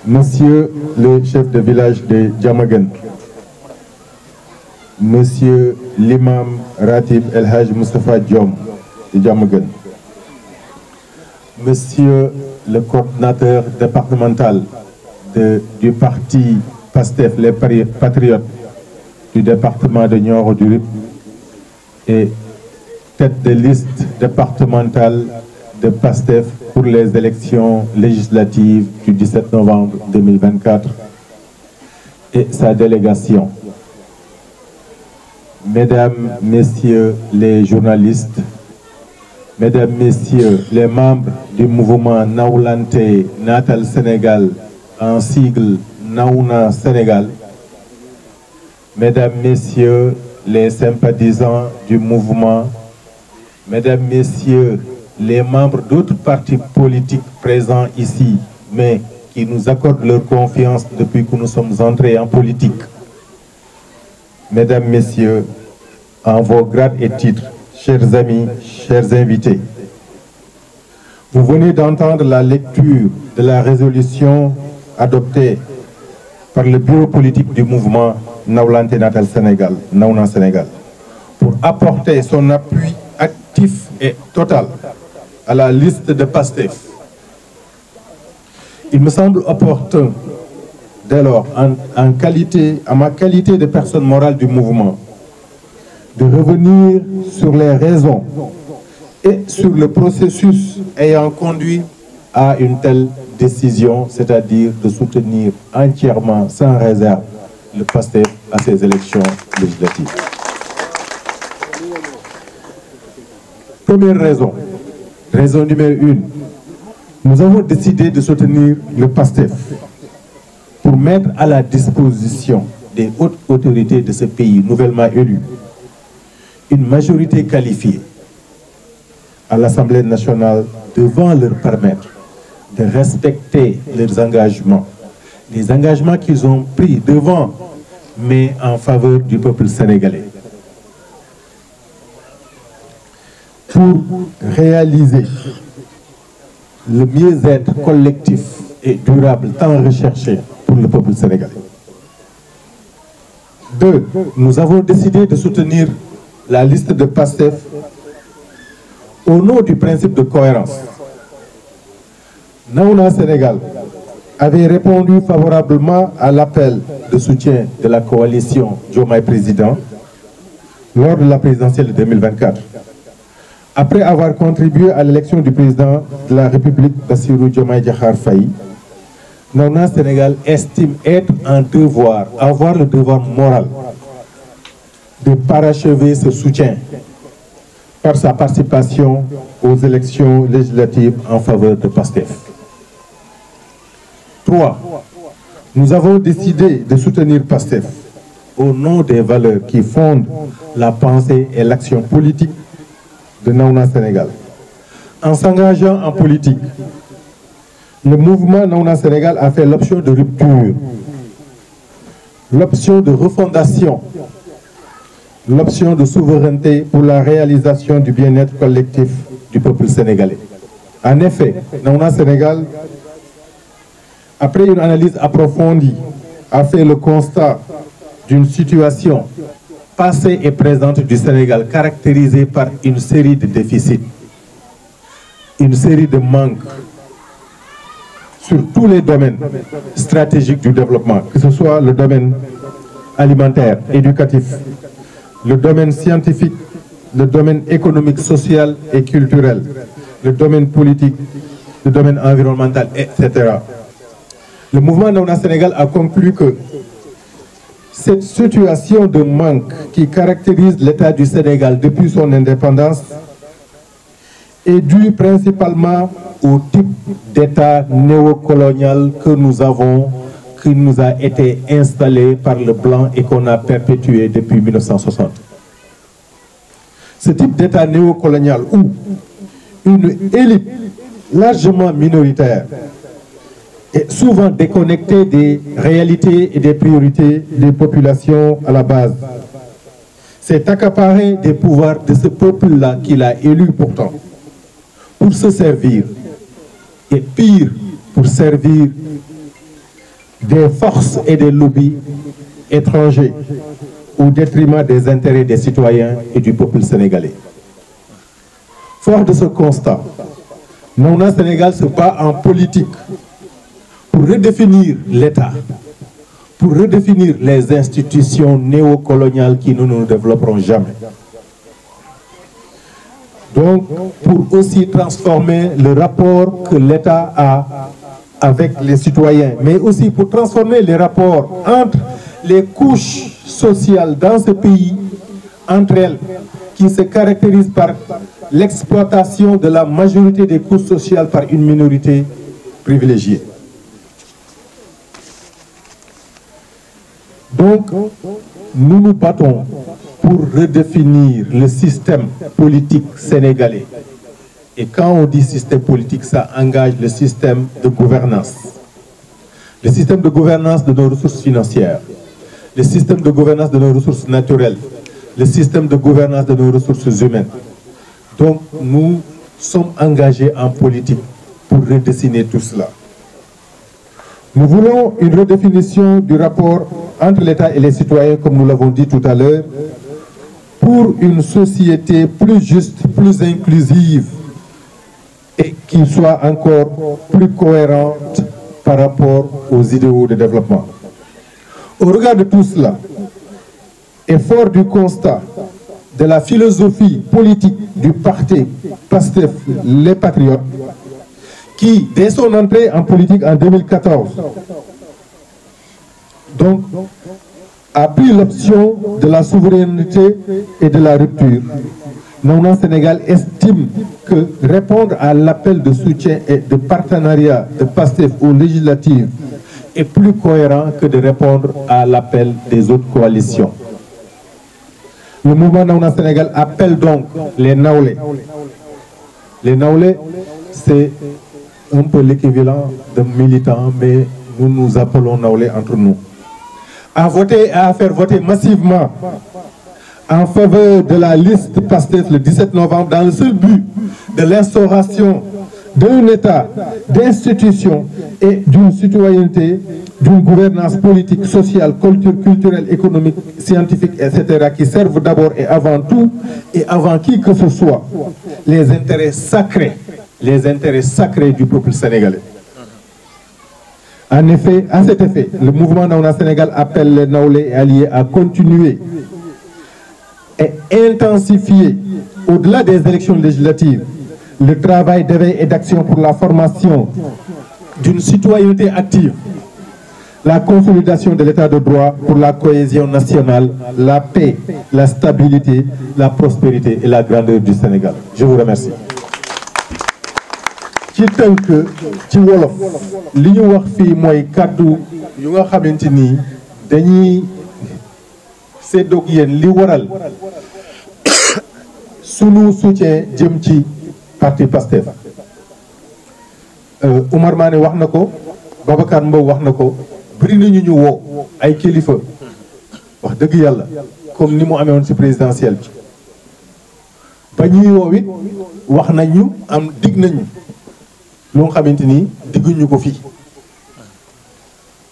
Monsieur le chef de village de Diamaguène, Monsieur l'imam Ratib El Haj Moustapha Diom de Diamaguène, Monsieur le coordinateur départemental du parti PASTEF, les Patriotes du département de Nioro-du-Rip et tête de liste départementale de PASTEF pour les élections législatives du 17 novembre 2024 et sa délégation. Mesdames, Messieurs les journalistes, Mesdames, Messieurs les membres du mouvement Naoulante Natal Sénégal, en sigle Naouna Sénégal, Mesdames, Messieurs les sympathisants du mouvement, Mesdames, Messieurs les membres d'autres partis politiques présents ici, mais qui nous accordent leur confiance depuis que nous sommes entrés en politique. Mesdames, Messieurs, en vos grades et titres, chers amis, chers invités, vous venez d'entendre la lecture de la résolution adoptée par le bureau politique du mouvement Naoulante Natal Sénégal, Naouna Sénégal, pour apporter son appui actif et total à la liste de PASTEF. Il me semble opportun, dès lors, à ma qualité de personne morale du mouvement, de revenir sur les raisons et sur le processus ayant conduit à une telle décision, c'est-à-dire de soutenir entièrement, sans réserve, le PASTEF à ces élections législatives. Première raison, raison numéro 1, nous avons décidé de soutenir le PASTEF pour mettre à la disposition des hautes autorités de ce pays nouvellement élues une majorité qualifiée à l'Assemblée nationale devant leur permettre de respecter leurs engagements, les engagements qu'ils ont pris devant, mais en faveur du peuple sénégalais. Pour réaliser le mieux-être collectif et durable tant recherché pour le peuple sénégalais. 2. Nous avons décidé de soutenir la liste de PASTEF au nom du principe de cohérence. Naouna Sénégal avait répondu favorablement à l'appel de soutien de la coalition Diomaye Président lors de la présidentielle de 2024. Après avoir contribué à l'élection du président de la République, Bassirou Diomaye Diakhar Faye, Naouna Sénégal estime être un devoir, avoir le devoir moral de parachever ce soutien par sa participation aux élections législatives en faveur de PASTEF. 3. Nous avons décidé de soutenir PASTEF au nom des valeurs qui fondent la pensée et l'action politique de Naouna Sénégal. En s'engageant en politique, le mouvement Naouna Sénégal a fait l'option de rupture, l'option de refondation, l'option de souveraineté pour la réalisation du bien-être collectif du peuple sénégalais. En effet, Naouna Sénégal, après une analyse approfondie, a fait le constat d'une situation passée et présente du Sénégal caractérisée par une série de déficits, une série de manques sur tous les domaines stratégiques du développement, que ce soit le domaine alimentaire, éducatif, le domaine scientifique, le domaine économique, social et culturel, le domaine politique, le domaine environnemental, etc. Le mouvement Naouna Sénégal a conclu que cette situation de manque qui caractérise l'État du Sénégal depuis son indépendance est due principalement au type d'État néocolonial que nous avons, qui nous a été installé par le blanc et qu'on a perpétué depuis 1960. Ce type d'État néocolonial où une élite largement minoritaire est souvent déconnectée des réalités et des priorités des populations à la base, s'est accaparé des pouvoirs de ce peuple-là qu'il a élu pourtant pour se servir, et pire, pour servir des forces et des lobbies étrangers au détriment des intérêts des citoyens et du peuple sénégalais. Fort de ce constat, Mauna Sénégal se bat en politique pour redéfinir l'État, pour redéfinir les institutions néocoloniales qui nous ne développeront jamais. Donc, pour aussi transformer le rapport que l'État a avec les citoyens, mais aussi pour transformer les rapports entre les couches sociales dans ce pays, entre elles, qui se caractérisent par l'exploitation de la majorité des couches sociales par une minorité privilégiée. Donc, nous nous battons pour redéfinir le système politique sénégalais. Et quand on dit système politique, ça engage le système de gouvernance. Le système de gouvernance de nos ressources financières, le système de gouvernance de nos ressources naturelles, le système de gouvernance de nos ressources humaines. Donc, nous sommes engagés en politique pour redessiner tout cela. Nous voulons une redéfinition du rapport entre l'État et les citoyens, comme nous l'avons dit tout à l'heure, pour une société plus juste, plus inclusive et qui soit encore plus cohérente par rapport aux idéaux de développement. Au regard de tout cela, et fort du constat de la philosophie politique du parti PASTEF, les Patriotes, qui, dès son entrée en politique en 2014, donc, a pris l'option de la souveraineté et de la rupture. Mauna Sénégal estime que répondre à l'appel de soutien et de partenariat de PASTEF aux législatives est plus cohérent que de répondre à l'appel des autres coalitions. Le mouvement Mauna Sénégal appelle donc les Naoulés. Les Naoulés, c'est un peu l'équivalent de militants, mais nous nous appelons Naoulés entre nous, à voter et à faire voter massivement en faveur de la liste PASTEF le 17 novembre dans le seul but de l'instauration d'un État, d'institutions et d'une citoyenneté, d'une gouvernance politique, sociale, culturelle, économique, scientifique, etc., qui servent d'abord et avant tout, et avant qui que ce soit, les intérêts sacrés du peuple sénégalais. En effet, à cet effet, le mouvement Mauna Sénégal appelle les Naoulés et alliés à continuer et intensifier, au-delà des élections législatives, le travail d'éveil et d'action pour la formation d'une citoyenneté active, la consolidation de l'état de droit pour la cohésion nationale, la paix, la stabilité, la prospérité et la grandeur du Sénégal. Je vous remercie. ci tënk ci wolof li ñu wax fii mooy kàddu yu nga xamante ni dañuy séddoog yéen li waral sunu soutien jëm ci parti PASTEF. Oumar Mané wax na ko, Babacar Mbow wax na ko, bëri nañu ñu woo ay kilifa wax dëgg yàlla comme ni mu amee woon ci présidentielle bi ba ñuy woo it wax nañu am dig nañu lu nga xamante ni digguñu ko fii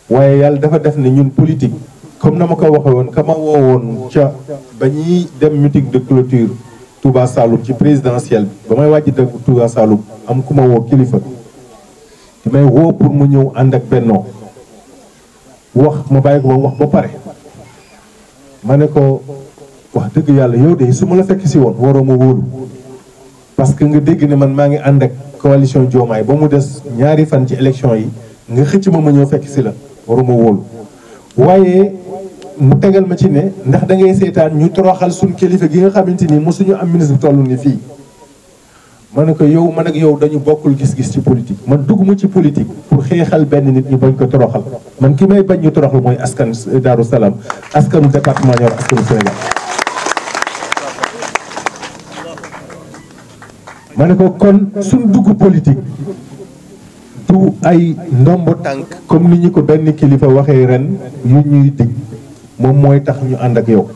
waaye yàlla dafa def ne ñun politique comme na ma ko waxee woon ka ma woo woon ca ba ñuy dem meeting de clôture Touba Saloum ci présidentielle ba may wàcc dëgg Touba Saloum am ku ma woo kilifa di may woo pour mu ñëw ànd ak bennoo wax ma bàyyi ko ba wax ba pare ma ne ko wax dëgg yàlla yow de su ma la fekk si woon waroo ma wóolu parce que nga dégg ne man maa ngi ànd ak coalition Diomaye ba mu des ñaari fan ci élection yi nga xëcc ma ñëw fekk si la waruma wóolu waaye mu tegal ma ci ne ndax da ngay seetaan ñu toroxal suñ kilifa gi nga xamante ni mosuñu am ministre bu toll ni fii ma ne ko yow man ak yow dañu bokkul gis-gis ci politique man dugguma ci politique pour xeexal benn nit ñu bañ ko toroxal man ki may bañ ñu toroxal mooy askan Darou Salam askanu département Nioro askanu Sénégal. ma ne ko kon suñ dugg politique du ay ndombo tànk comme ni ñu ko benn kilifa waxee ren yu ñuy dig moom mooy tax ñu ànd ak yow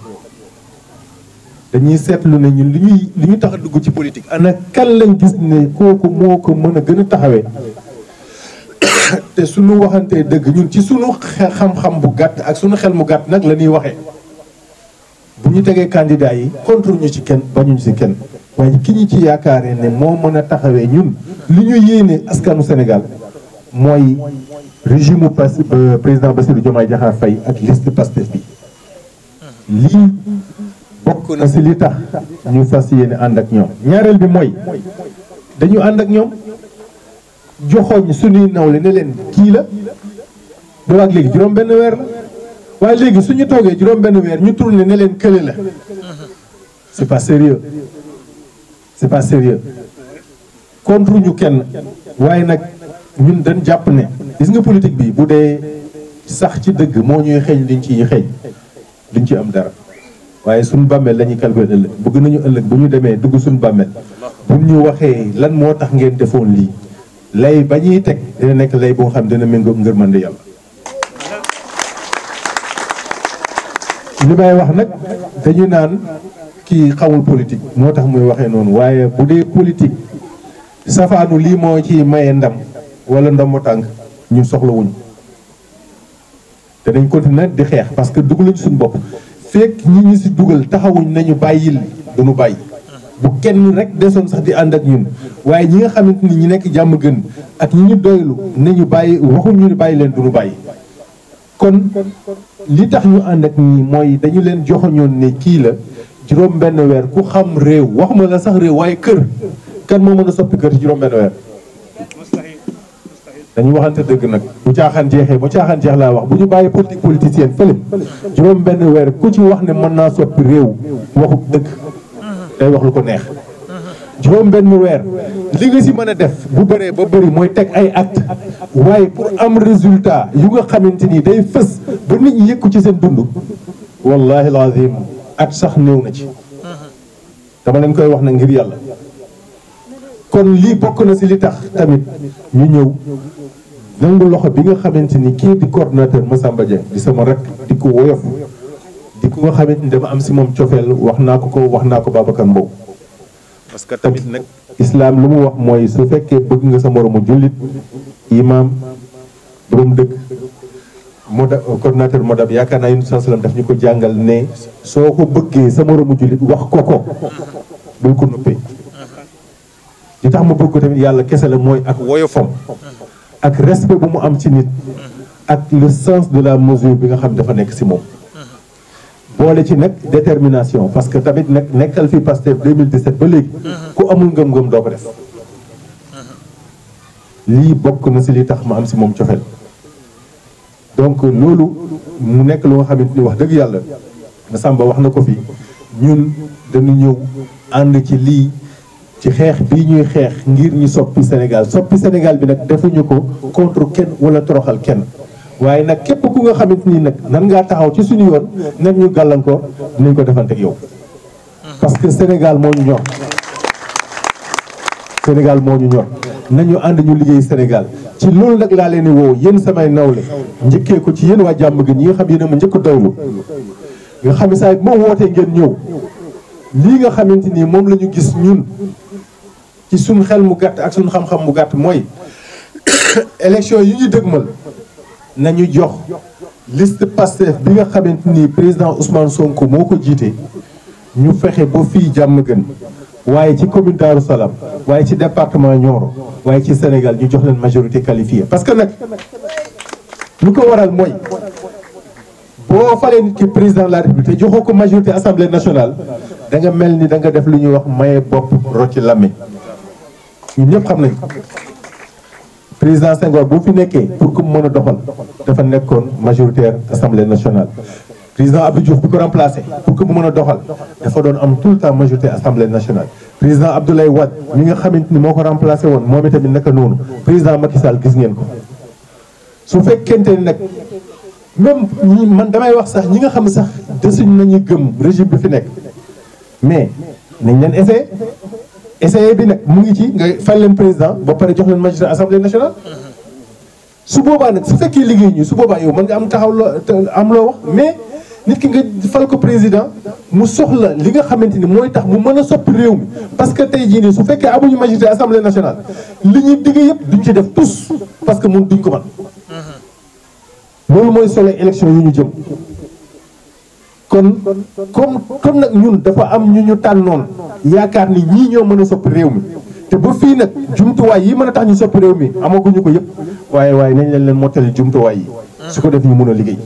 dañuy seetlu ne ñun li ñu tax a dugg ci politique ana kan lañ gis ne kooku moo ko mën a gën a taxawee te suñu waxantee dëgg ñun ci suñu xam-xam bu gàtt ak suñu xel mu gàtt nag la ñuy waxee bu ñu tegee candidat yi contre ñu ci kenn bañuñu ci kenn waaye ki ñu ci yaakaaree ne moo mën a taxawee ñun li ñu yéene askanu Sénégal mooy régime président Bassirou Diomaye Diakhar Faye ak liste Pastef bi lii bokk na ci li tax ñu fas yéene ànd ak ñoom. ñaareel bi mooy dañu ànd ak ñoom joxoñ suñuy nawle ne leen kii la boobu ak léegi juróom benn weer la waaye léegi suñu toogee juróom benn weer ñu tourné ne leen kële la c'est pas sérieux c'est pas sérieux contre ñu kenn waaye nag ñun dañ jàpp ne gis nga politique bi bu dee sax ci dëgg moo ñuy xeeñ liñ ciy xeeñ duñ ci am dara waaye suñu bàmmeel la ñuy calculer ëllëg bëgg nañu ëllëg bu ñu demee dugg suñu bàmmeel bu ñu waxee lan moo tax ngeen defoon lii lay ba ñuy teg dina nekk lay boo xam dina méngoo ngërmande yàlla. li may wax nag dañu naan kii xamul politique moo tax muy waxee noonu waaye bu dee politique safaanu lii moo ci maye ndam wala ndombo tànk ñun soxlawuñ te dañ continuer di xeex parce que dugaluñ suñu bopp fekk ñi ñu si dugal taxawuñ nañu bàyyil duñu bàyyi bu kenn rek desoon sax di ànd ak ñun waaye ñi nga xamante ni ñi nekk jàmm gën ak ñi ñu doylu nañu bàyyi waxuñ ñu ni bàyyi leen duñu bàyyi kon li tax ñu ànd ak ñi mooy dañu leen joxoñoon ne kii la juróom benn weer ku xam réew waxuma la sax réew waaye kër kan moo mën a soppi kër ci juróom benn weer dañu waxante dëgg nag bu caaxaan jeexee ba caaxaan jeex laa wax bu ñu bàyyi politique politicienne fële juróom benn weer ku ci wax ne mën naa soppi réew waxu dëgg day wax lu ko neex juróom benn weer li nga si mën a def bu bëree ba bëri mooy teg ay acte waaye pour am résultat yu nga xamante ni day fës ba nit ñi yëkku ci seen dund wallahi lazim at sax néew na ci dama leen koy wax na ngir yàlla kon lii bokk na si li tax tamit ñu ñëw nangu loxo bi nga xamante ni kii di coordonnateur Massamba Dieng di sama rek di ko woyof di ko nga xamante ni dama am si moom cofeel wax naa ko Babacar Mbow parce que tamit nag islam lu mu wax mooy su fekkee bëgg nga sa moromu jullit imam borom dëkk coordonnateur modab yaakaar naa yunus sallam daf ñu ko jàngal ne soo ko bëggee sa moromu jullit wax ko bul ko nuppee li tax ma bëgg ko tamit yàlla kese la mooy ak woyofam ak respect bu mu am ci nit ak le sens de la mesure bi nga xam dafa nekk si moom boole ci nag détermination parce que tamit nag nekkal fi Pastef 2017 ba léegi ku amul ngëm-ngëm doo ko def lii bokk na si li tax ma am si moom cofeel donc loolu mu nekk lu nga xamante ni wax dëgg yàlla Massamba wax na ko fi ñun dañu ñëw ànd ci lii ci xeex bii ñuy xeex ngir ñu soppi Sénégal bi nag defuñu ko contre kenn wala toroxal kenn waaye nag képp ku nga xamante ni nag nan ngaa taxaw ci suñu yoon nan ñu gàllankoor dinañ ko defante ak yow parce que Sénégal moo ñu ñor nañu ànd ñu liggéey Sénégal ci loolu nag laa leen di woo yéen samay nawle njëkkee ko ci yéen waa jàmm gën ñi nga xam yéen a ma njëkk dawlu nga xam ne saa moo wootee ngeen ñëw lii nga xamante ni moom la ñu gis ñun ci suñu xel mu gàtt ak suñu xam-xam mu gàtt mooy élection yi ñu dëgmal nañu jox liste Pastef bi nga xamante ni président Ousmane Sonko moo ko jiite ñu fexe ba fii jàmm gën waaye ci commune Darou Salam waaye ci département Nioro waaye ci Sénégal ñu jox leen majorité qualifiée parce que nag lu ko waral mooy boo falee nit ki président de la République te joxoo ko majorité assemblée nationale da nga mel ni da nga def lu ñuy wax maye bopp rocci làmmiñ ñun ñëpp xam nañ président Senghor bu fi nekkee pour que mu mën a doxal dafa nekkoon majoritaire assemblée nationale président Abdou Diouf bi ko remplacé pour que mu mën a doxal dafa doon am tout le temps majorité assemblée nationale président Abdoulaye Wade mi nga xamante ni moo ko remplacé woon moom itamit naka noonu président Macky Sall gis ngeen ko su fekkente ni nag même ñi man damay wax sax ñi nga xam sax desuñ nañu gëm régime bi fi nekk mais nañ leen essayé bi nag mu ngi ci nga fal leen président ba pare jox leen majorité assemblée nationale su boobaa nag su fekkee liggéey ñu su boobaa yow mën nga am taxaw am loo wax mais nit ki nga fal ko président mu soxla li nga xamante ni mooy tax mu mën a soppi réew mi parce que tey jii nii su fekkee amuñu majorité assemblée nationale li ñuy digg yëpp duñ ci def tous parce que mun duñ ko man loolu mooy solo élection yu ñu jëm kon comme nag ñun dafa am ñu tànnoon yaakaar ni ñii ñoo mën a soppi réew mi te ba fii nag jumtuwaay yi mën a tax ñu soppi réew mi amaguñu ko yëpp waaye nañ leen mottali jumtuwaay yi su ko def ñu mën a liggéey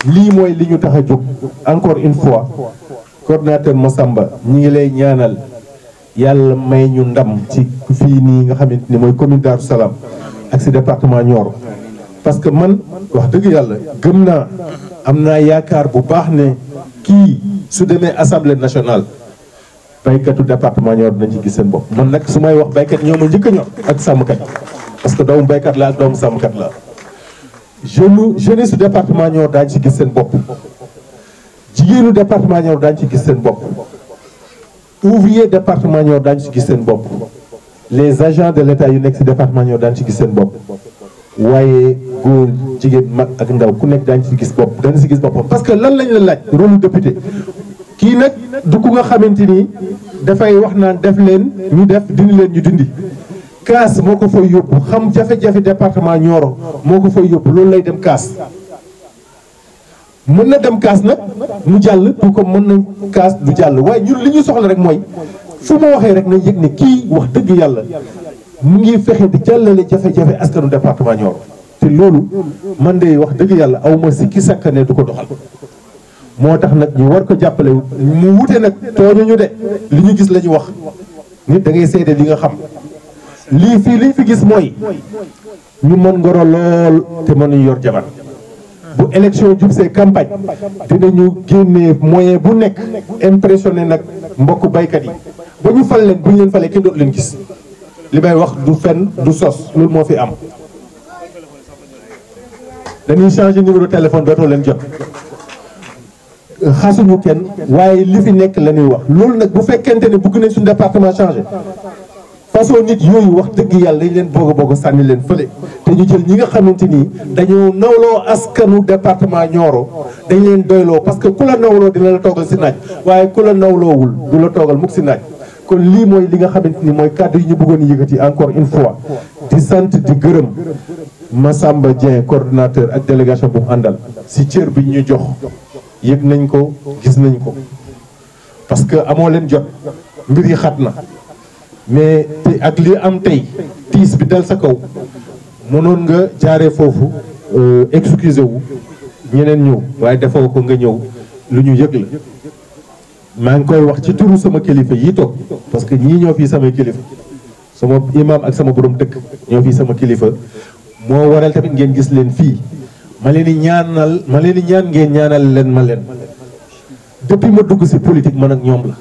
lii mooy li ñu tax a jóg encore une fois coordinateur Massamba ñi ngi lay ñaanal yàlla may ñu ndam ci fii nii nga xamante ni mooy commune Darou Salam ak si département Nioro parce que man wax dëgg yàlla gëm naa am naa yaakaar bu baax ne kii su demee assemblée nationale baykatu département Nioro dinañ ci gis seen bopp man nag su may wax baykat ñoo ma njëkk a ñor ak sàmmkat yi parce que doomu baykat la ak doomu sàmmkat la jeunesse su département Nioro daañu ci gis seen bopp jigéenu département Nioro daañu ci gis seen bopp ouvrier département Nioro daañu ci gis seen bopp les agents de l'État yu nekk ci département Nioro daañu ci gis seen bopp waaye góor jigéen mag ak ndaw ku nekk daañu ci gis bopp dana ci gis boppam parce que lan lañ la laaj rôle député kii nag du ku nga xamante ni dafay wax naan def leen ñu def dindi leen ñu dindi kaas moo ko fay yóbbu xam jafe-jafe département Nioro moo ko fay yóbbu loolu lay dem kaas mën na dem kaas nag mu jàll tout comme mën na kaas du jàll waaye ñun li ñu soxla rek mooy fu ma waxee rek na yëg ne kii wax dëgg yàlla mu ngi fexe di jàllale jafe-jafe askanu département Nioro te loolu man de wax dëgg yàlla aw ma sikki sakkane du ko doxal moo tax nag ñu war ko jàppale mu wute nag tooñuñu de li ñu gis la ñu wax nit da ngay seede li nga xam lii fii liñ fi gis mooy ñu mën ngoro lool te mënuñ yor jabar bu élection jub see campagne dinañu génnee moyen bu nekk impressionné nag mbokku baykat yi ba ñu fal leen bu ñu leen falee kenn dootu leen gis li may wax du fen du sos loolu moo fi am dañuy changer numéro téléphone dootoo leen jot xasuñu kenn waaye li fi nekk la ñuy wax loolu nag bu fekkente ne bëgg nañ suñu département changé façon nit yooyu wax dëgg yàlla dañ leen boog sànni leen fële te ñu jël ñi nga xamante ni dañoo nawloo askanu département Nioro dañ leen doyloo parce que ku la nawloo dina la toogal si naaj waaye ku la nawloowul du la toogal mukk si naaj kon lii mooy li nga xamante ni mooy kàddu yi ñu bëggoon yëkkati encore une fois di sant di gërëm Massamba Dieng coordonnateur ak délégation bu mu àndal si cër bi ñu jox yëg nañ ko gis nañ ko parce que amoo leen jot mbir yi xat na mais te ak li am tey tiis bi dal sa kaw mënoon nga jaaree foofu excusé wu ñeneen ñëw waaye defoo ko nga ñëw lu ñu yëg la maa ngi koy wax ci turu sama kilifa yi toog parce que ñii ñoo fii samay kilifa sama imam ak sama borom dëkk ñoo fii sama kilifa moo waral tamit ngeen gis leen fii ma leen di ñaan ngeen ñaanal leen ma leen depuis ma dugg si politique man ak ñoom la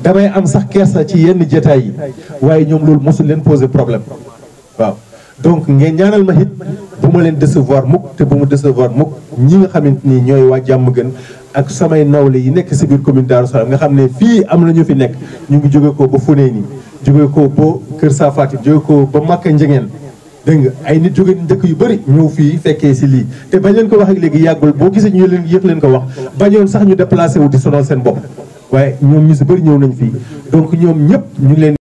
damay am sax kersa ci yenn jataay yi waaye ñoom loolu mosul leen poser problème waaw donc ngeen ñaanal ma it bu ma leen décevoir mukk te bu ma décevoir mukk ñi nga xamante ni ñooy waa jàmm gën ak samay nawle yi nekk si biir commune Darou Salam nga xam ne fii am na ñu fi nekk ñu ngi jóge ko ba Founeyni jóge ko ba Kër Safati jóge ko ba Makka Njengeen dégg nga ay nit jóge dëkk yu bëri ñëw fii fekkee si lii te bañ leen ko wax ak léegi yàggul boo gisee ñu leen yëg leen ko wax bañoon sax ñu déplacé wu di sonal seen bopp waaye ñoom ñu si bëri ñëw nañ fii donc ñoom ñëpp ñu ngi leen